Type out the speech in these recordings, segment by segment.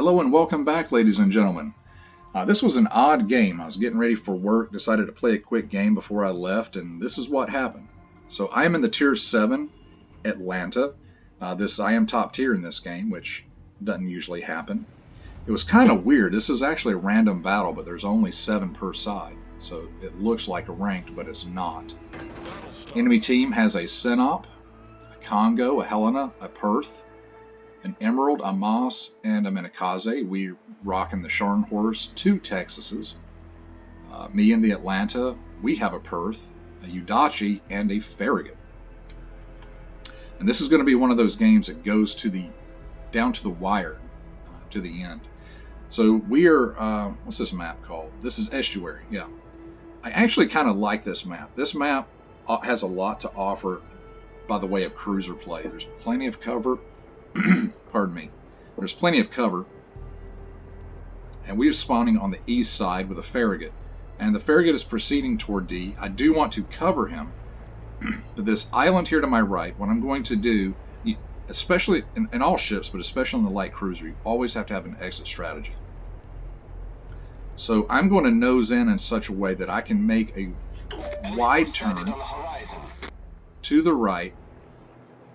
Hello and welcome back, ladies and gentlemen. This was an odd game. I was getting ready for work, decided to play a quick game before I left, and this is what happened. So I am in the Tier 7, Atlanta. I am top tier in this game, which doesn't usually happen. It was kind of weird. This is actually a random battle, but there's only 7 per side. So it looks like a ranked, but it's not. Enemy team has a Sinop, a Congo, a Helena, a Perth, an Emerald, a Moss, and a Minikaze. We rocking the Scharnhorst, 2 Texases. Me and the Atlanta, we have a Perth, a Udachi, and a Farragut. And this is going to be one of those games that goes down to the wire, to the end. So we are, what's this map called? This is Estuary, yeah. I actually kind of like this map. This map has a lot to offer by the way of cruiser play. There's plenty of cover. Pardon me. There's plenty of cover. And we are spawning on the east side with a Farragut. And the Farragut is proceeding toward D. I do want to cover him. But this island here to my right, what I'm going to do, especially in all ships, but especially in the light cruiser, you always have to have an exit strategy. So I'm going to nose in such a way that I can make a wide turn to the right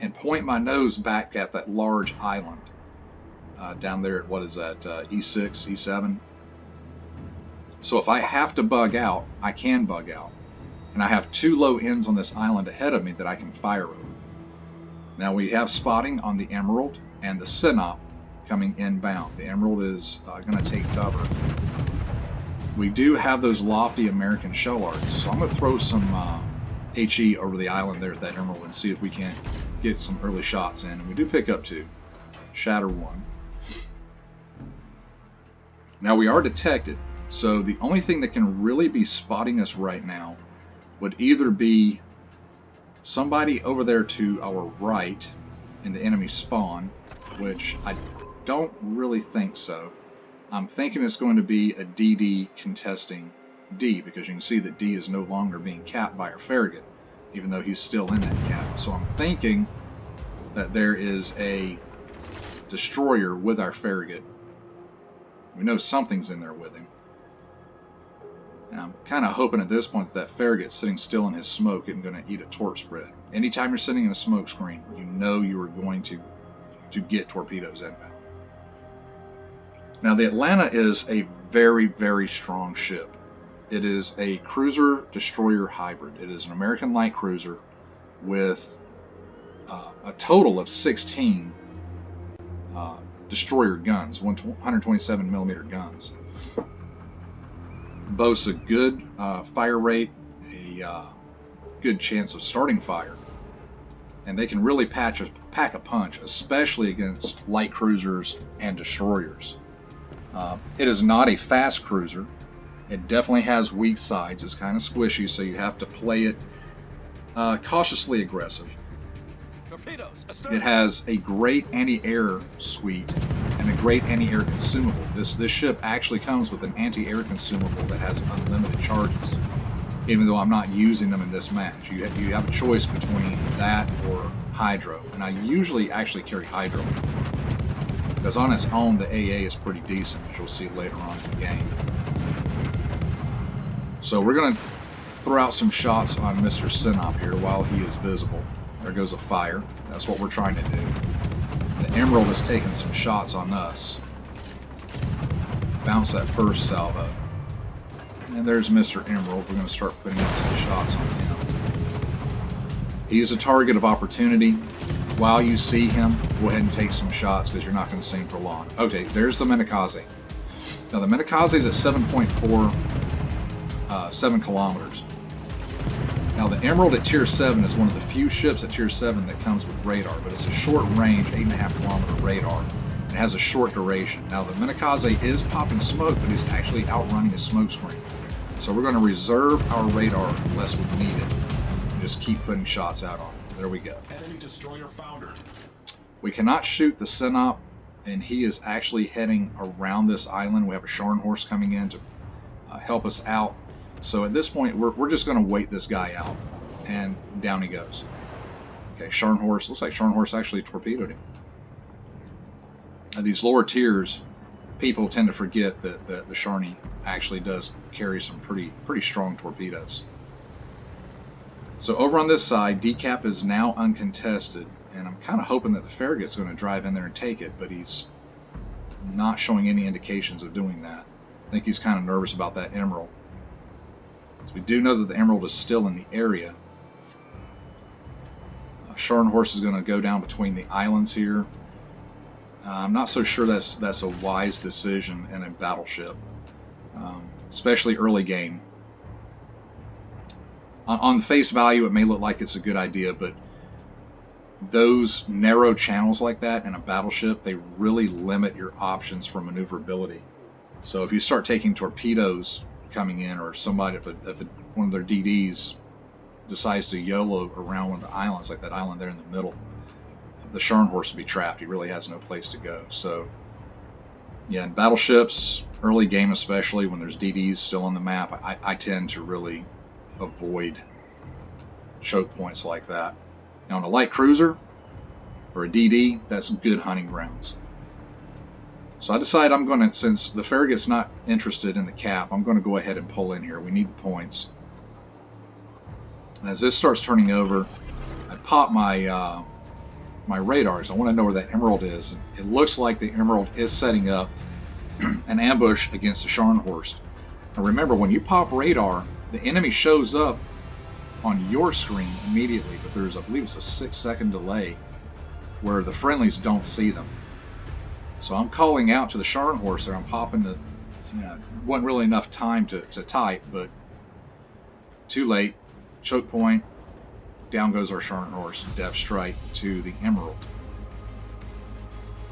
and point my nose back at that large island down there at, what is that, E6, E7. So if I have to bug out, I can bug out. And I have 2 low ends on this island ahead of me that I can fire over. Now we have spotting on the Emerald and the Sinop coming inbound. The Emerald is going to take cover. We do have those lofty American shell arcs, so I'm going to throw some HE over the island there at that Emerald and see if we can get some early shots in. And we do pick up 2. Shatter 1. Now we are detected, so the only thing that can really be spotting us right now would either be somebody over there to our right in the enemy spawn, which I don't really think so. I'm thinking it's going to be a DD contesting D, because you can see that D is no longer being capped by our Farragut, even though he's still in that cap. So I'm thinking that there is a destroyer with our Farragut. We know something's in there with him. And I'm kind of hoping at this point that Farragut sitting still in his smoke isn't going to eat a torp spread. Anytime you're sitting in a smoke screen, you know you are going to get torpedoes inbound. Now the Atlanta is a very, very strong ship. It is a cruiser-destroyer hybrid. It is an American light cruiser with a total of 16 destroyer guns, 127 millimeter guns. Boasts a good fire rate, a good chance of starting fire, and they can really pack a punch, especially against light cruisers and destroyers. It is not a fast cruiser. It definitely has weak sides. It's kind of squishy, so you have to play it cautiously aggressive. It has a great anti-air suite and a great anti-air consumable. This ship actually comes with an anti-air consumable that has unlimited charges, even though I'm not using them in this match. You have a choice between that or Hydro, and I usually actually carry Hydro, because on its own the AA is pretty decent, as you'll see later on in the game. So we're going to throw out some shots on Mr. Sinop here while he is visible. There goes a fire. That's what we're trying to do. The Emerald is taking some shots on us. Bounce that first salvo. And there's Mr. Emerald. We're going to start putting in some shots on him. He's a target of opportunity. While you see him, go ahead and take some shots, because you're not going to see him for long. Okay, there's the Minikaze. Now the Minikaze is at 7 kilometers. Now the Emerald at Tier 7 is one of the few ships at Tier 7 that comes with radar, but it's a short range, 8.5 kilometer radar. It has a short duration. Now the Minikaze is popping smoke, but he's actually outrunning a smoke screen. So we're going to reserve our radar unless we need it, and just keep putting shots out on it. There we go. Enemy destroyer foundered. We cannot shoot the Sinop, and he is actually heading around this island. We have a Scharnhorst coming in to help us out. So at this point, we're just going to wait this guy out, and down he goes. Okay, Scharnhorst, looks like Scharnhorst actually torpedoed him. Now, these lower tiers people tend to forget that the Sharny actually does carry some pretty strong torpedoes. So over on this side, decap is now uncontested, and I'm kind of hoping that the Farragut's going to drive in there and take it, but he's not showing any indications of doing that. I think he's kind of nervous about that emerald. So we do know that the emerald is still in the area. Scharnhorst is going to go down between the islands here. I'm not so sure that's a wise decision in a battleship, especially early game. On face value, it may look like it's a good idea, but those narrow channels like that in a battleship, they really limit your options for maneuverability. So if you start taking torpedoes coming in, or somebody, if one of their DDs decides to YOLO around one of the islands, like that island there in the middle, the Scharnhorst will be trapped. He really has no place to go. So yeah, in battleships, early game especially, when there's DDs still on the map, I tend to really avoid choke points like that. Now on a light cruiser or a DD, that's good hunting grounds. So I decide I'm going to, since the Farragut's not interested in the cap, I'm going to go ahead and pull in here. We need the points. And as this starts turning over, I pop my my radars. I want to know where that emerald is. It looks like the emerald is setting up an ambush against the Scharnhorst. Now remember, when you pop radar, the enemy shows up on your screen immediately, but there's, I believe it's a 6-second delay where the friendlies don't see them. So I'm calling out to the Scharnhorst there. I'm popping the, wasn't really enough time to type, but too late. Choke point. Down goes our Scharnhorst. Depth strike to the emerald.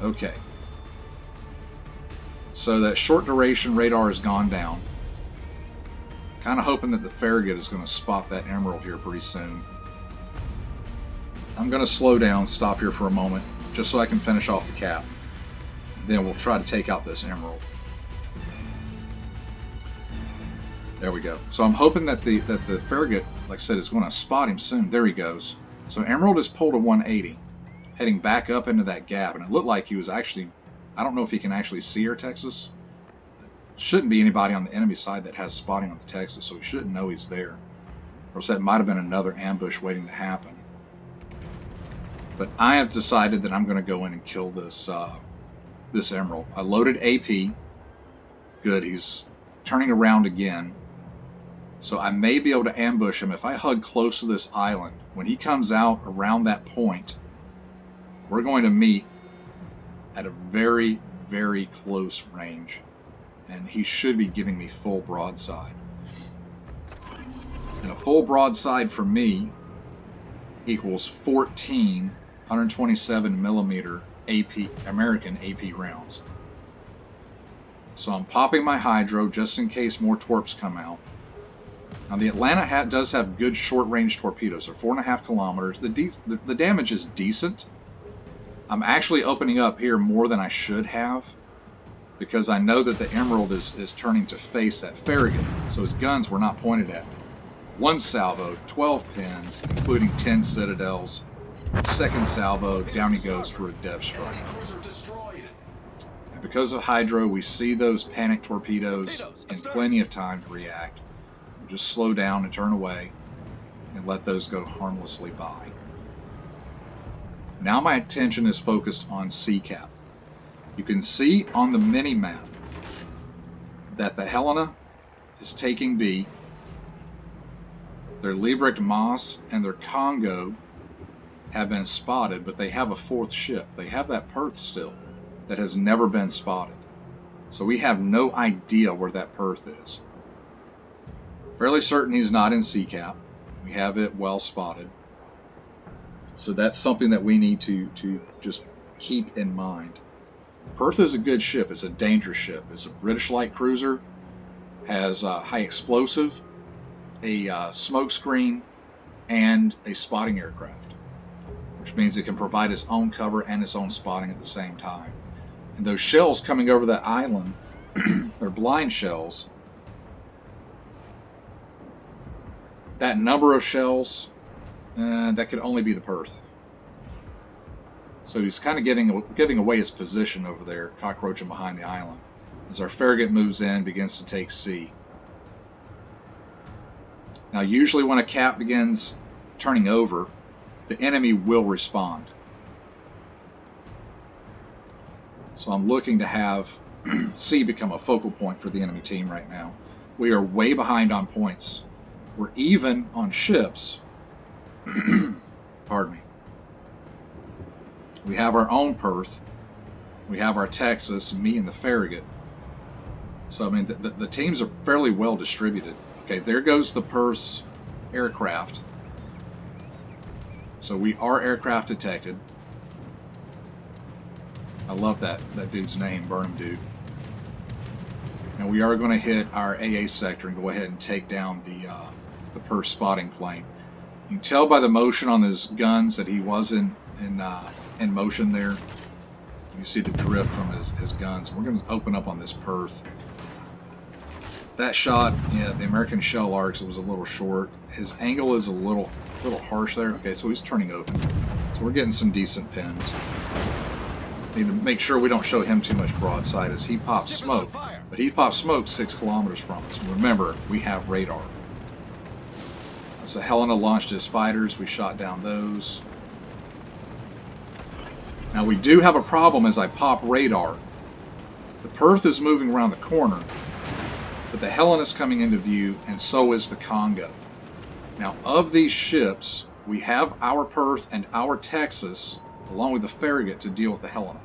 Okay. So that short duration radar has gone down. Kind of hoping that the Farragut is going to spot that emerald here pretty soon. I'm going to slow down, stop here for a moment, just so I can finish off the cap. Then we'll try to take out this emerald. There we go. So I'm hoping that the Farragut, like I said, is going to spot him soon. There he goes. So emerald is pulled a 180, heading back up into that gap, and it looked like he was actually, I don't know if he can actually see our Texas. Shouldn't be anybody on the enemy side that has spotting on the Texas, so he shouldn't know he's there. Or else that might have been another ambush waiting to happen. But I have decided that I'm going to go in and kill this this emerald. I loaded AP. Good, he's turning around again. So I may be able to ambush him if I hug close to this island. When he comes out around that point, we're going to meet at a very, very close range. And he should be giving me full broadside. And a full broadside for me equals 14 127 millimeter AP, American AP rounds. So I'm popping my hydro just in case more torps come out. Now the Atlanta does have good short range torpedoes. They're 4.5 kilometers. The damage is decent. I'm actually opening up here more than I should have, because I know that the emerald is turning to face that Farragut, so his guns were not pointed at me. One salvo, 12 pins, including 10 citadels. Second salvo, down he goes for a depth strike. And because of hydro, we see those panic torpedoes in plenty of time to react. We'll just slow down and turn away and let those go harmlessly by. Now my attention is focused on CCAP. You can see on the mini-map that the Helena is taking B, their Liebrecht Moss and their Congo have been spotted, but they have a fourth ship. They have that Perth still that has never been spotted. So we have no idea where that Perth is. Fairly certain he's not in CCAP. We have it well spotted. So that's something that we need to just keep in mind. Perth is a good ship. It's a dangerous ship. It's a British light cruiser, has high explosive, a smoke screen, and a spotting aircraft, which means it can provide its own cover and its own spotting at the same time. And those shells coming over that island, they're blind shells. That number of shells, that could only be the Perth. So he's kind of giving away his position over there, cockroaching behind the island. as our Farragut moves in, begins to take C. Now, usually when a cap begins turning over, the enemy will respond. So I'm looking to have C become a focal point for the enemy team right now. We are way behind on points. We're even on ships. Pardon me. We have our own Perth. We have our Texas, me and the Farragut. So, I mean, the teams are fairly well distributed. Okay, there goes the Perth's aircraft. So we are aircraft detected. I love that dude's name, Burn Dude. And we are going to hit our AA sector and go ahead and take down the Perth spotting plane. You can tell by the motion on his guns that he was in motion there. You see the drift from his guns. We're going to open up on this Perth. That shot, yeah, the American shell arcs, it was a little short. His angle is a little harsh there. Okay, so he's turning open. So we're getting some decent pins. Need to make sure we don't show him too much broadside as he pops smoke. But he pops smoke 6 kilometers from us. Remember, we have radar. As the Helena launched his fighters, we shot down those. Now we do have a problem as I pop radar. The Perth is moving around the corner, but the Helena's coming into view, and so is the Congo. Now, of these ships, we have our Perth and our Texas, along with the Farragut, to deal with the Helena.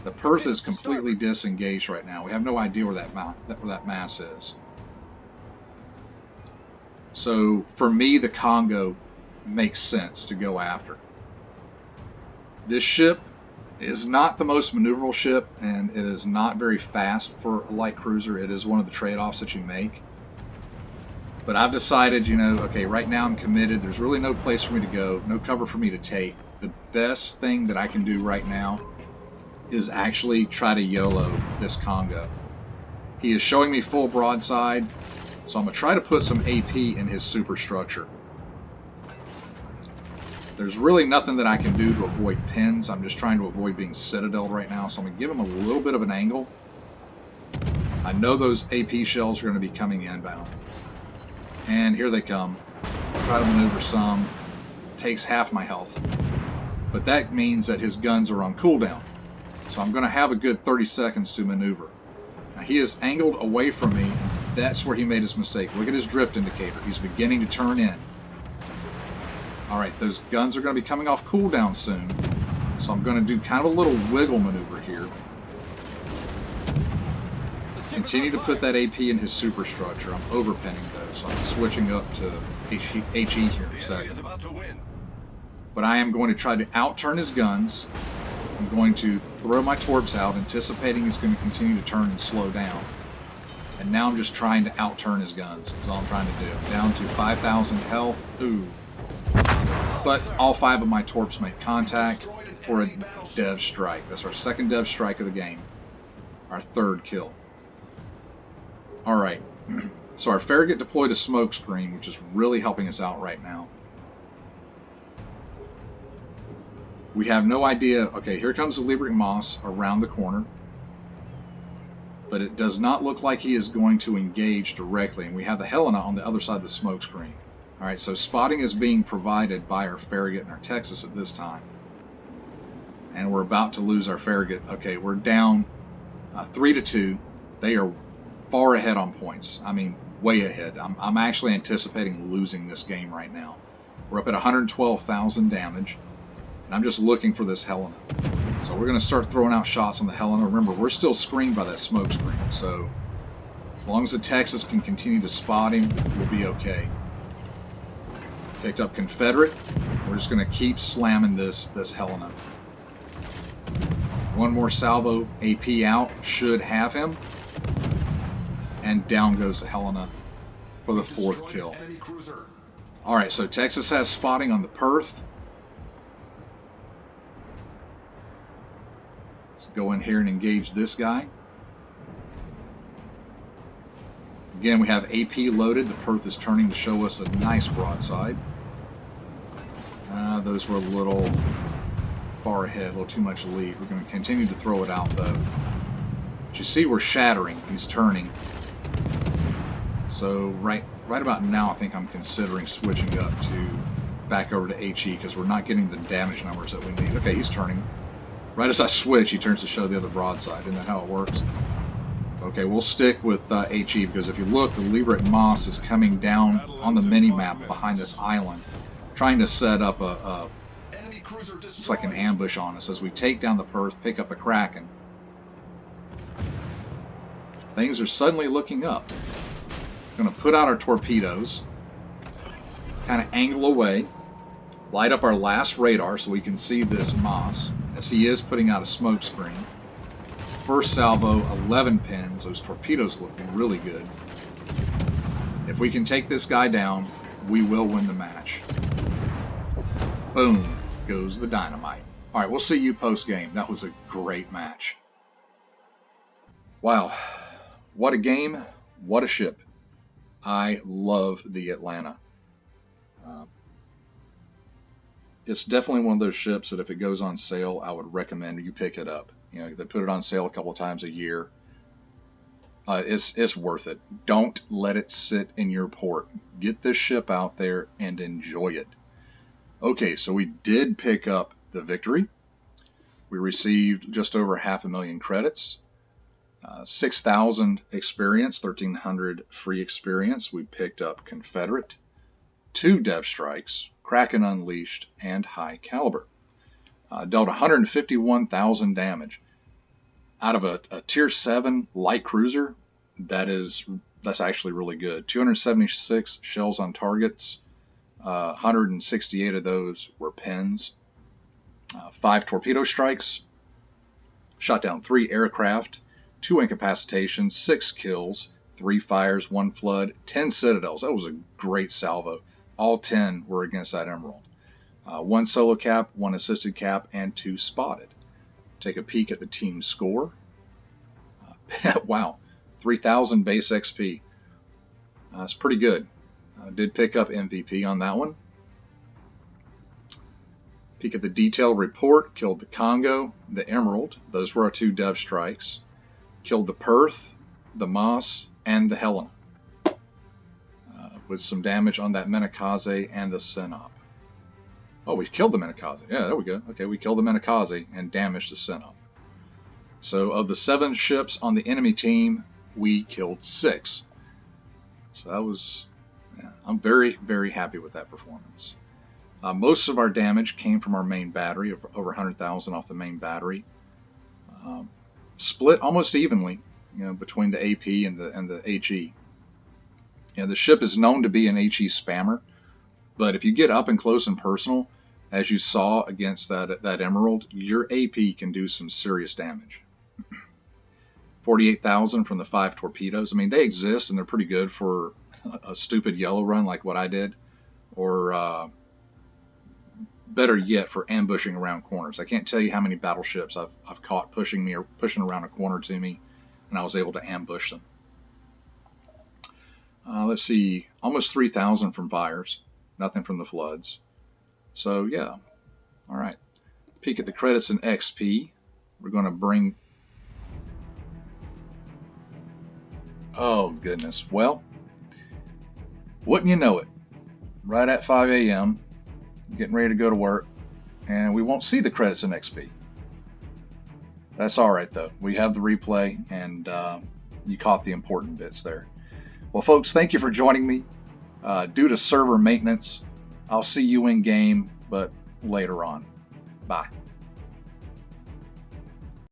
The Perth is completely disengaged right now. We have no idea where that mass is. So, for me, the Congo makes sense to go after. This ship is not the most maneuverable ship, and it is not very fast for a light cruiser. It is one of the trade-offs that you make. But I've decided, okay, right now I'm committed. There's really no place for me to go, no cover for me to take. The best thing that I can do right now is actually try to YOLO this Congo. He is showing me full broadside, so I'm going to try to put some AP in his superstructure. There's really nothing that I can do to avoid pins. I'm just trying to avoid being citadeled right now, so I'm going to give him a little bit of an angle. I know those AP shells are going to be coming inbound. And here they come. Try to maneuver some. Takes half my health. But that means that his guns are on cooldown. So I'm going to have a good 30 seconds to maneuver. Now he is angled away from me, and that's where he made his mistake. Look at his drift indicator. He's beginning to turn in. Alright, those guns are going to be coming off cooldown soon. So I'm going to do kind of a little wiggle maneuver here. Continue to put that AP in his superstructure. I'm overpinning though, so I'm switching up to HE here in a second. But I am going to try to outturn his guns. I'm going to throw my torps out, anticipating he's going to continue to turn and slow down. And now I'm just trying to outturn his guns. That's all I'm trying to do. I'm down to 5,000 health. Ooh. But all 5 of my torps make contact for a dev strike. That's our second dev strike of the game. Our 3rd kill. Alright. So our Farragut deployed a smoke screen, which is really helping us out right now. We have no idea. Okay, here comes the Liebrig Moss around the corner. But it does not look like he is going to engage directly. And we have the Helena on the other side of the smoke screen. Alright, so spotting is being provided by our Farragut and our Texas at this time. And we're about to lose our Farragut. Okay, we're down 3-2. They are far ahead on points. I mean, way ahead. I'm actually anticipating losing this game right now. We're up at 112,000 damage. And I'm just looking for this Helena. So we're going to start throwing out shots on the Helena. Remember, we're still screened by that smoke screen. So as long as the Texas can continue to spot him, we'll be okay. Picked up Confederate. We're just going to keep slamming this Helena. One more salvo AP out. Should have him. And down goes the Helena for the 4th kill. Alright, so Texas has spotting on the Perth. Let's go in here and engage this guy. Again, we have AP loaded. The Perth is turning to show us a nice broadside. Those were a little far ahead, a little too much lead. We're going to continue to throw it out, though. But you see we're shattering. He's turning. So right about now, I think I'm considering switching up to back over to HE because we're not getting the damage numbers that we need. Okay, he's turning. Right as I switch, he turns to show the other broadside. Isn't that how it works? Okay, we'll stick with HE because if you look, the Liberate Moss is coming down on the mini-map behind this island, trying to set up it's like an ambush on us as we take down the Perth, pick up the Kraken. Things are suddenly looking up. Going to put out our torpedoes, kind of angle away, light up our last radar so we can see this Moss as he is putting out a smoke screen. First salvo, 11 pins. Those torpedoes look really good. If we can take this guy down, we will win the match. Boom goes the dynamite. All right, we'll see you post-game. That was a great match. Wow, what a game, what a ship. I love the Atlanta. It's definitely one of those ships that if it goes on sale, I would recommend you pick it up. You know, they put it on sale a couple times a year. It's worth it. Don't let it sit in your port. Get this ship out there and enjoy it. Okay, so we did pick up the victory. We received just over 500,000 credits, 6,000 experience, 1,300 free experience. We picked up Confederate, 2 dev strikes, Kraken Unleashed, and high caliber. Dealt 151,000 damage. Out of a tier 7 light cruiser, that's actually really good. 276 shells on targets, 168 of those were pins. 5 torpedo strikes, shot down 3 aircraft, 2 incapacitations, 6 kills, 3 fires, 1 flood, 10 citadels. That was a great salvo. All 10 were against that Emerald. 1 solo cap, 1 assisted cap, and 2 spotted. Take a peek at the team score. Wow, 3,000 base XP. That's pretty good. Did pick up MVP on that one. Peek at the detailed report. Killed the Congo, the Emerald. Those were our 2 dev strikes. Killed the Perth, the Moss, and the Helena. With some damage on that Menakaze and the Sinop. Oh, we killed the Menakaze. Yeah, there we go. Okay, we killed the Menakaze and damaged the Sinop. So of the 7 ships on the enemy team, we killed 6. So that was, yeah, I'm very, very happy with that performance. Most of our damage came from our main battery, over 100,000 off the main battery. Split almost evenly, you know, between the AP and the HE. You know, the ship is known to be an HE spammer, but if you get up and close and personal, as you saw against that Emerald, your AP can do some serious damage. 48,000 from the 5 torpedoes. I mean, they exist and they're pretty good for a stupid yellow run like what I did, or better yet, for ambushing around corners. I can't tell you how many battleships I've caught pushing me or pushing around a corner to me, and I was able to ambush them. Let's see, almost 3,000 from fires, nothing from the floods. So yeah, all right. Peek at the credits and XP. We're going to bring. Oh goodness. Well, wouldn't you know it? Right at 5 a.m. getting ready to go to work, and we won't see the credits and XP. That's all right though. We have the replay, and you caught the important bits there. Well, folks, thank you for joining me. Due to server maintenance, I'll see you in game, but later on. Bye.